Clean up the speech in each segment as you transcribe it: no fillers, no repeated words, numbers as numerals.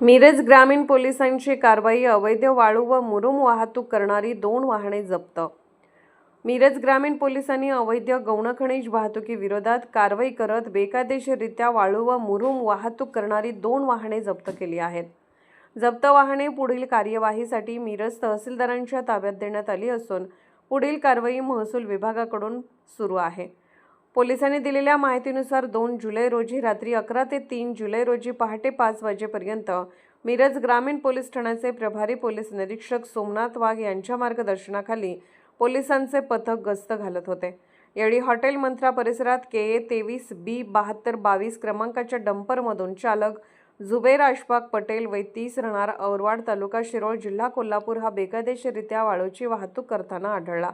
मिरज ग्रामीण पोलिसांची कारवाई। अवैध वाळू व मुरुम वाहतूक करणारी 2 वाहने जप्त। मिरज ग्रामीण पोलिसांनी अवैध गौण खनिज वाहतुकीविरोधात कारवाई करत बेकायदेशीररित्या वाळू व मुरुम वाहतूक करणारी 2 वाहने जप्त केली आहेत। जप्त वाहने पुढील कार्यवाहीसाठी मिरज तहसीलदारांच्या ताब्यात देण्यात आली असून पुढील कारवाई महसूल विभागाकडून सुरू आहे। पोलिसांनी दिलेल्या माहितीनुसार 2 जुलै रोजी रात्री 11 ते 3 जुलै रोजी पहाटे 5 वाजेपर्यंत मिरज ग्रामीण पोलीस ठाण्याचे प्रभारी पोलीस निरीक्षक सोमनाथ वाघ यांच्या मार्गदर्शनाखाली पोलिसांचे पथक गस्त घालत होते। यावेळी हॉटेल मंत्रा परिसरात KA 23B7222 क्रमांकाच्या डंपरमधून चालक जुबेर अशफाक पटेल वय 30 राहणार औरवाड तालुका शिरोळ जिल्हा कोल्हापूर हा बेकायदेशीररित्या वाळूची वाहतूक करताना आढळला।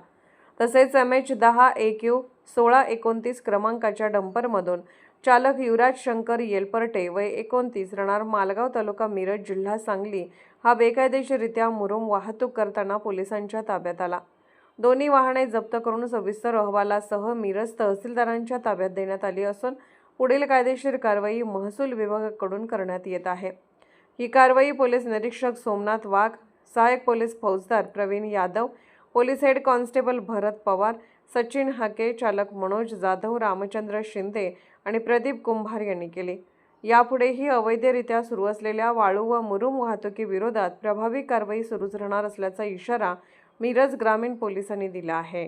तसेच MH10 AQ 1629 क्रमांकाच्या डंपरमधून चालक युवराज शंकर येलपर्टे वय 29 राहणार मालगाव तालुका मिरज जिल्हा सांगली हा बेकायदेशीररित्या मुरुम वाहतूक करताना पोलिसांच्या ताब्यात आला। दोन्ही वाहने जप्त करून सविस्तर अहवालासह मिरज तहसीलदारांच्या ताब्यात देण्यात आली असून पुढील कायदेशीर कारवाई महसूल विभागाकडून करण्यात येत आहे। ही कारवाई पोलीस निरीक्षक सोमनाथ वाघ, सहाय्यक पोलीस फौजदार Pravin Yadav, police head constable Bharat Pawar, Sachin Hake, चालक मनोज जाधव, रामचंद्र शिंदे आणि प्रदीप कुंभार यांनी केली। यापुढेही अवैधरित्या सुरू असलेल्या वाळू व मुरुम वाहतुकीविरोधात प्रभावी कारवाई सुरूच राहणार असल्याचा इशारा मिरज ग्रामीण पोलिसांनी दिला आहे।